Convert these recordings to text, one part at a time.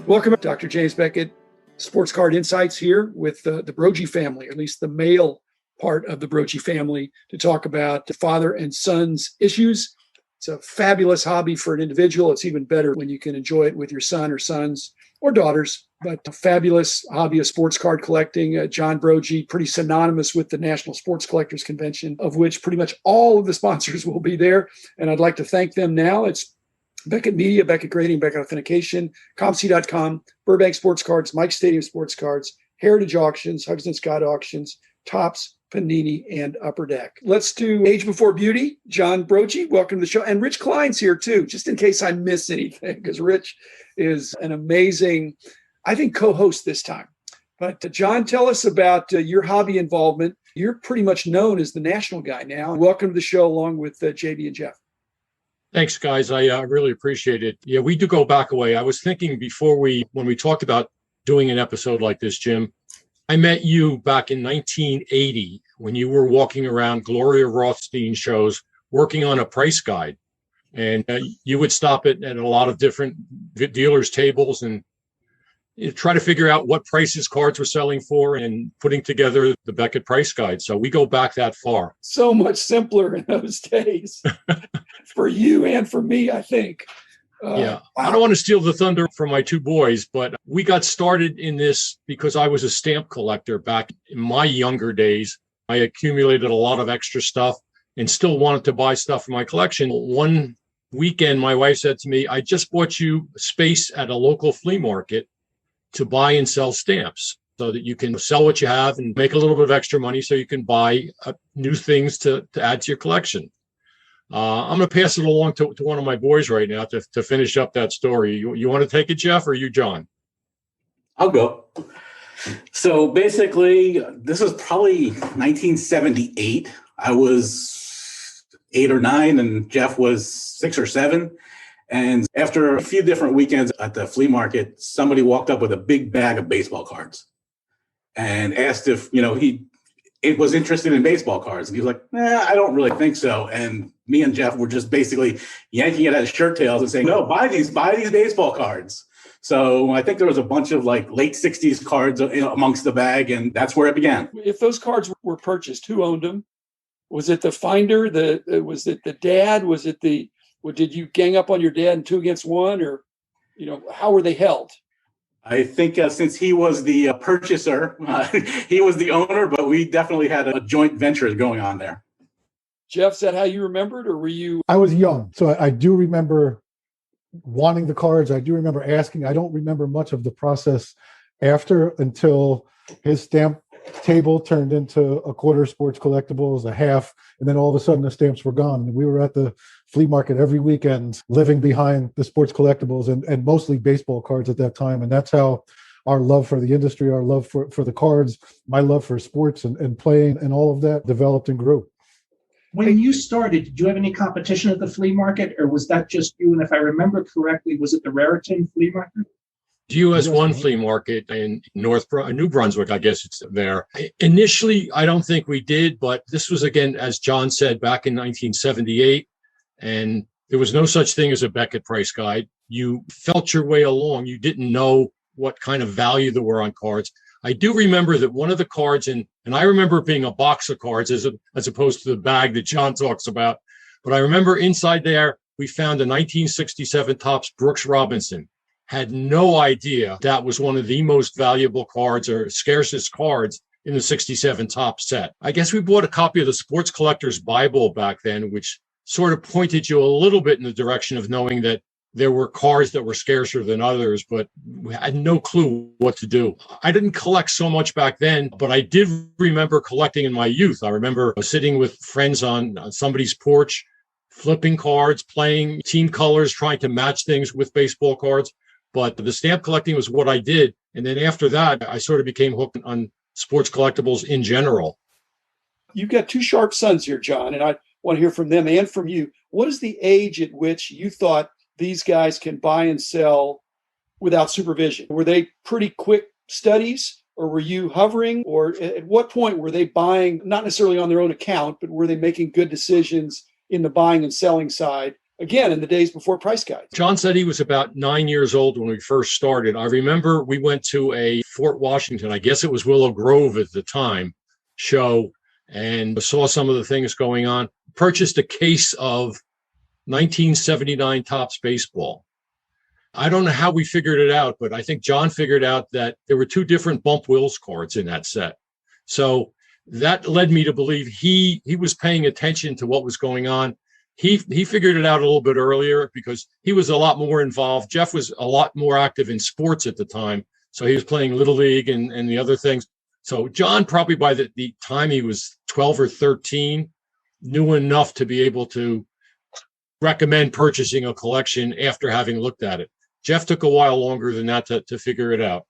Welcome, Dr. James Beckett, Sports Card Insights here with the Broggi family, at least the male part of the Broggi family, to talk about the father and son's issues. It's a fabulous hobby for an individual. It's even better when you can enjoy it with your son or sons or daughters, but a fabulous hobby of sports card collecting. John Broggi, pretty synonymous with the National Sports Collectors Convention, of which pretty much all of the sponsors will be there. And I'd like to thank them now. It's Beckett Media, Beckett Grading, Beckett Authentication, ComC.com, Burbank Sports Cards, Mike Stadium Sports Cards, Heritage Auctions, Huggins and Scott Auctions, Topps, Panini, and Upper Deck. Let's do Age Before Beauty. John Broggi, welcome to the show. And Rich Klein's here too, just in case I miss anything, because Rich is an amazing, I think, co-host this time. But John, tell us about your hobby involvement. You're pretty much known as the national guy now. Welcome to the show along with JB and Jeff. Thanks, guys. I really appreciate it. Yeah, we do go back a way. I was thinking when we talked about doing an episode like this, Jim, I met you back in 1980 when you were walking around Gloria Rothstein shows working on a price guide. And you would stop at a lot of different dealers' tables and try to figure out what prices cards were selling for and putting together the Beckett price guide. So we go back that far. So much simpler in those days for you and for me, I think. Yeah. Wow. I don't want to steal the thunder from my two boys, but we got started in this because I was a stamp collector back in my younger days. I accumulated a lot of extra stuff and still wanted to buy stuff for my collection. One weekend, my wife said to me, I just bought you space at a local flea market to buy and sell stamps so that you can sell what you have and make a little bit of extra money so you can buy new things to add to your collection. I'm going to pass it along to one of my boys right now to finish up that story. You want to take it, Jeff, or you, John? I'll go. So basically, this was probably 1978. I was 8 or 9 and Jeff was 6 or 7. And after a few different weekends at the flea market, somebody walked up with a big bag of baseball cards and asked if, he was interested in baseball cards. And he was like, I don't really think so. And me and Jeff were just basically yanking it at his shirt tails and saying, no, buy these baseball cards. So I think there was a bunch of like late 60s cards amongst the bag, and that's where it began. If those cards were purchased, who owned them? Was it the finder? Was it the dad? Did you gang up on your dad in 2 against 1, or, how were they held? I think since he was the purchaser, he was the owner, but we definitely had a joint venture going on there. Jeff, is that how you remembered, or were you? I was young, so I do remember wanting the cards. I do remember asking. I don't remember much of the process after until his stamp table turned into a quarter sports collectibles, a half, and then all of a sudden the stamps were gone. And we were at the flea market every weekend, living behind the sports collectibles and mostly baseball cards at that time. And that's how our love for the industry, our love for the cards, my love for sports and playing and all of that developed and grew. When you started, did you have any competition at the flea market, or was that just you? And if I remember correctly, was it the Raritan flea market? US1 flea market in New Brunswick, I guess it's there. Initially, I don't think we did, but this was, again, as John said, back in 1978, and there was no such thing as a Beckett price guide. You felt your way along. You didn't know what kind of value there were on cards. I do remember that one of the cards, and I remember it being a box of cards as opposed to the bag that John talks about, but I remember inside there, we found a 1967 Topps Brooks Robinson. Had no idea that was one of the most valuable cards or scarcest cards in the 67 Topps set. I guess we bought a copy of the Sports Collector's Bible back then, which sort of pointed you a little bit in the direction of knowing that there were cards that were scarcer than others, but we had no clue what to do. I didn't collect so much back then, but I did remember collecting in my youth. I remember sitting with friends on somebody's porch, flipping cards, playing team colors, trying to match things with baseball cards. But the stamp collecting was what I did. And then after that, I sort of became hooked on sports collectibles in general. You've got 2 sharp sons here, John, and I want to hear from them and from you. What is the age at which you thought these guys can buy and sell without supervision? Were they pretty quick studies, or were you hovering? Or at what point were they buying, not necessarily on their own account, but were they making good decisions in the buying and selling side again, in the days before price guides. John said he was about 9 years old when we first started. I remember we went to a Fort Washington, I guess it was Willow Grove at the time, show, and saw some of the things going on. Purchased a case of 1979 Topps baseball. I don't know how we figured it out, but I think John figured out that there were two different Bump Wills cards in that set. So that led me to believe he was paying attention to what was going on. He figured it out a little bit earlier because he was a lot more involved. Jeff was a lot more active in sports at the time. So he was playing Little League and the other things. So John, probably by the time he was 12 or 13, knew enough to be able to recommend purchasing a collection after having looked at it. Jeff took a while longer than that to figure it out.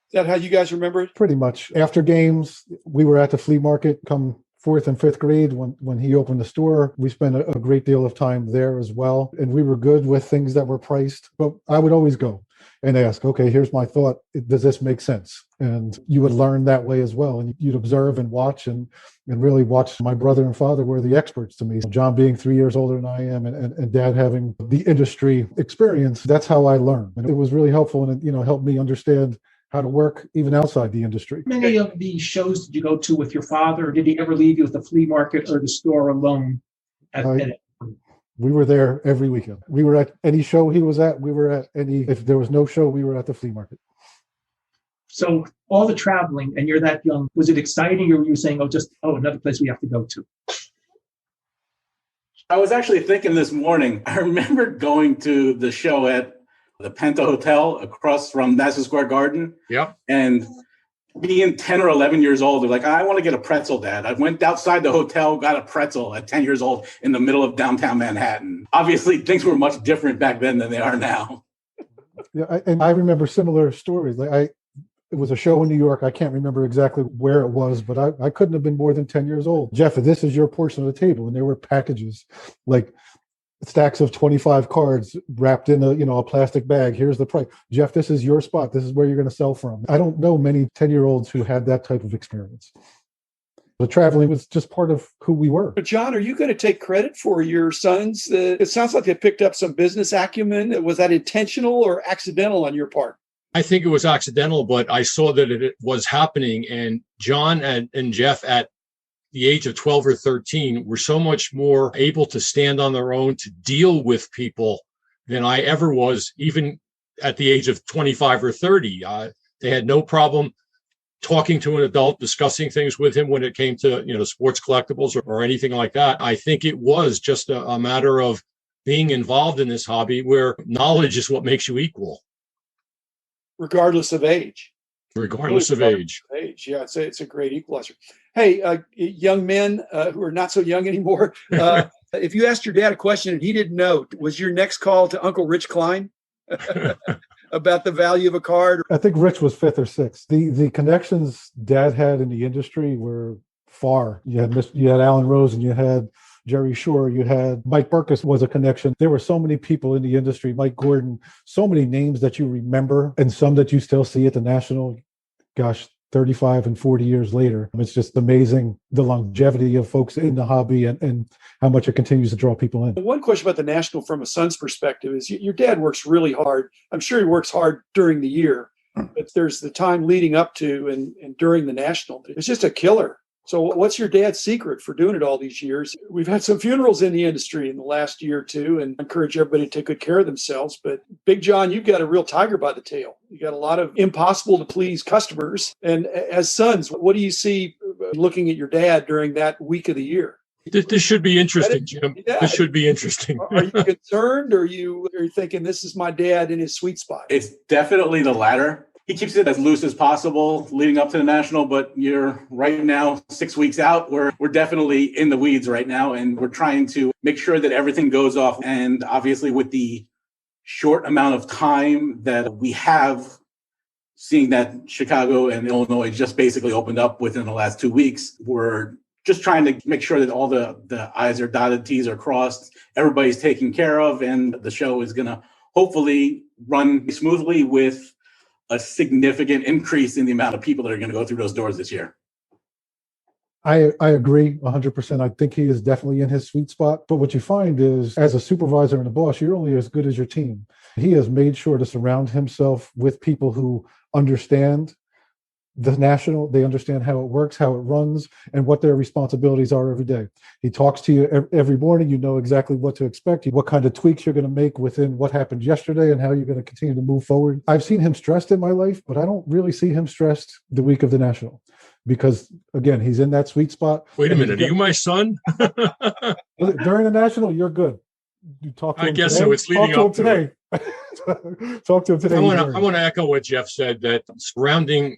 Is that how you guys remember it? Pretty much. After games, we were at the flea market come fourth and fifth grade when he opened the store. We spent a great deal of time there as well. And we were good with things that were priced. But I would always go and ask, okay, here's my thought. Does this make sense? And you would learn that way as well. And you'd observe and watch and really watch. My brother and father were the experts to me. John being 3 years older than I am and Dad having the industry experience, that's how I learned. And it was really helpful and it helped me understand how to work even outside the industry. How many of the shows did you go to with your father? Or did he ever leave you at the flea market or the store alone? We were there every weekend. We were at any show he was at. We were at if there was no show, we were at the flea market. So all the traveling, and you're that young, was it exciting or were you saying, another place we have to go to? I was actually thinking this morning, I remember going to the show at the Penta Hotel across from Madison Square Garden. Yeah. And being 10 or 11 years old, they're like, I want to get a pretzel, Dad. I went outside the hotel, got a pretzel at 10 years old in the middle of downtown Manhattan. Obviously, things were much different back then than they are now. Yeah, and I remember similar stories. It was a show in New York. I can't remember exactly where it was, but I couldn't have been more than 10 years old. Jeff, this is your portion of the table. And there were packages, like stacks of 25 cards wrapped in a plastic bag. Here's the price. Jeff, this is your spot. This is where you're going to sell from. I don't know many 10-year-olds who had that type of experience. The traveling was just part of who we were. But John, are you going to take credit for your sons? It sounds like they picked up some business acumen. Was that intentional or accidental on your part? I think it was accidental, but I saw that it was happening. And John and Jeff at the age of 12 or 13 were so much more able to stand on their own to deal with people than I ever was, even at the age of 25 or 30. They had no problem talking to an adult, discussing things with him when it came to, sports collectibles or anything like that. I think it was just a matter of being involved in this hobby where knowledge is what makes you equal. Regardless of age. Regardless of age. Yeah, it's a great equalizer. Hey, young men who are not so young anymore, if you asked your dad a question and he didn't know, was your next call to Uncle Rich Klein about the value of a card? I think Rich was fifth or sixth. The connections Dad had in the industry were far. You had Alan Rose and you had Jerry Shore, you had Mike Burkus was a connection. There were so many people in the industry, Mike Gordon, so many names that you remember and some that you still see at the National, 35 and 40 years later. It's just amazing the longevity of folks in the hobby and how much it continues to draw people in. One question about the National from a son's perspective is your dad works really hard. I'm sure he works hard during the year, but there's the time leading up to and during the National. It's just a killer. So what's your dad's secret for doing it all these years? We've had some funerals in the industry in the last year or two and encourage everybody to take good care of themselves. But Big John, you've got a real tiger by the tail. You got a lot of impossible to please customers. And as sons, what do you see looking at your dad during that week of the year? This should be interesting, Jim. Yeah. This should be interesting. Are you concerned or are you thinking this is my dad in his sweet spot? It's definitely the latter. He keeps it as loose as possible leading up to the National, but you're right now 6 weeks out. We're definitely in the weeds right now, and we're trying to make sure that everything goes off. And obviously with the short amount of time that we have, seeing that Chicago and Illinois just basically opened up within the last 2 weeks, we're just trying to make sure that all the I's are dotted, T's are crossed, everybody's taken care of, and the show is going to hopefully run smoothly with a significant increase in the amount of people that are going to go through those doors this year. I agree 100%. I think he is definitely in his sweet spot. But what you find is, as a supervisor and a boss, you're only as good as your team. He has made sure to surround himself with people who understand the national, they understand how it works, how it runs, and what their responsibilities are every day. He talks to you every morning. You know exactly what to expect, what kind of tweaks you're going to make within what happened yesterday and how you're going to continue to move forward. I've seen him stressed in my life, but I don't really see him stressed the week of the national because, again, he's in that sweet spot. Wait a minute. Are you my son? During the national, you're good. You talk to him. I guess today, so. It's leading up to today. Talk to him today. I want to echo what Jeff said, that surrounding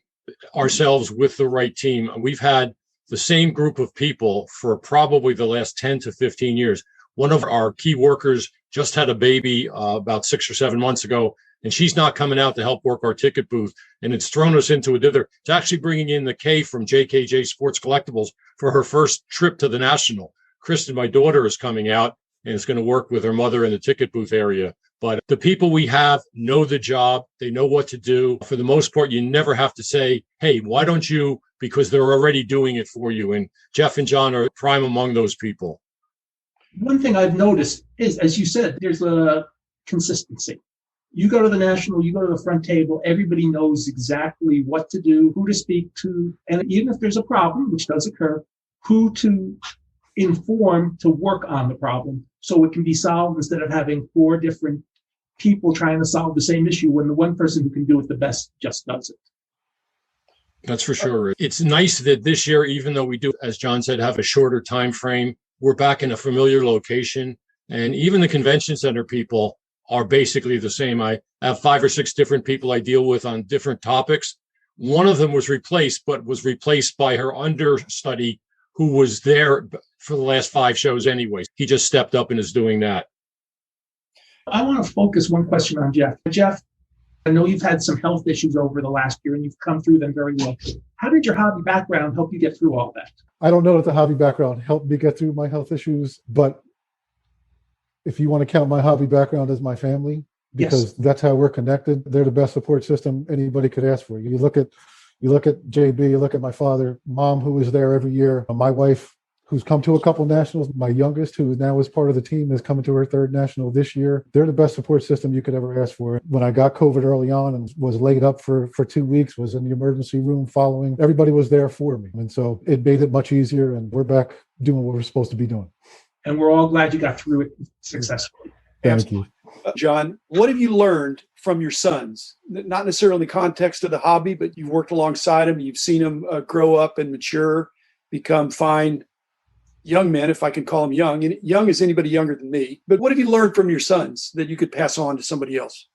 ourselves with the right team. We've had the same group of people for probably the last 10 to 15 years. One of our key workers just had a baby about 6 or 7 months ago, and she's not coming out to help work our ticket booth. And it's thrown us into a dither. It's actually bringing in the K from JKJ Sports Collectibles for her first trip to the National. Kristen, my daughter, is coming out and is going to work with her mother in the ticket booth area. But the people we have know the job. They know what to do. For the most part, you never have to say, hey, why don't you? Because they're already doing it for you. And Jeff and John are prime among those people. One thing I've noticed is, as you said, there's a consistency. You go to the National, you go to the front table, everybody knows exactly what to do, who to speak to, and even if there's a problem, which does occur, who to inform to work on the problem so it can be solved instead of having 4 different people trying to solve the same issue when the one person who can do it the best just does it. That's for sure. It's nice that this year, even though we do, as John said, have a shorter time frame, we're back in a familiar location. And even the convention center people are basically the same. I have 5 or 6 different people I deal with on different topics. One of them was replaced, but was replaced by her understudy who was there for the last 5 shows anyways. He just stepped up and is doing that. I want to focus one question on Jeff. Jeff, I know you've had some health issues over the last year and you've come through them very well. How did your hobby background help you get through all that? I don't know that the hobby background helped me get through my health issues, but if you want to count my hobby background as my family, because that's how we're connected, they're the best support system anybody could ask for. You look at JB, you look at my father, mom, who was there every year, my wife, who's come to a couple nationals, my youngest, who now is part of the team, is coming to her 3rd national this year. They're the best support system you could ever ask for. When I got COVID early on and was laid up for 2 weeks, was in the emergency room following, everybody was there for me. And so it made it much easier, and we're back doing what we're supposed to be doing. And we're all glad you got through it successfully. Thank you. John, what have you learned from your sons? Not necessarily in the context of the hobby, but you've worked alongside them. You've seen them grow up and mature, become fine young men, if I can call them young. And young is anybody younger than me. But what have you learned from your sons that you could pass on to somebody else?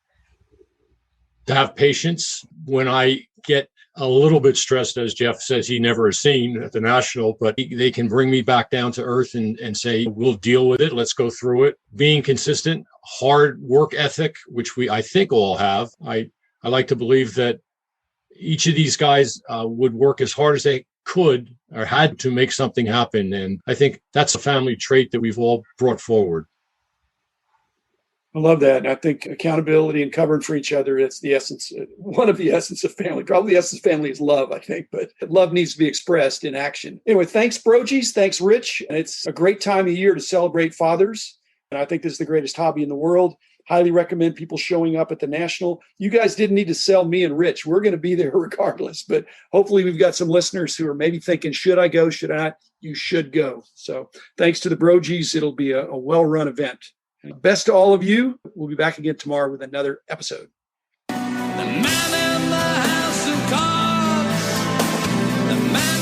To have patience when I get a little bit stressed, as Jeff says he never has seen at the National, but they can bring me back down to earth and say, we'll deal with it. Let's go through it. Being consistent, hard work ethic, which I think all have. I like to believe that each of these guys would work as hard as they could or had to make something happen. And I think that's a family trait that we've all brought forward. I love that. And I think accountability and covering for each other, it's the essence, one of the essence of family. Probably the essence of family is love, I think, but love needs to be expressed in action. Anyway, thanks, Broggies. Thanks, Rich. And it's a great time of year to celebrate fathers. And I think this is the greatest hobby in the world. Highly recommend people showing up at the National. You guys didn't need to sell me and Rich. We're going to be there regardless. But hopefully we've got some listeners who are maybe thinking, should I go? Should I not? You should go. So thanks to the Broggies. It'll be a well-run event. Best to all of you. We'll be back again tomorrow with another episode. The man in the house of cards. The man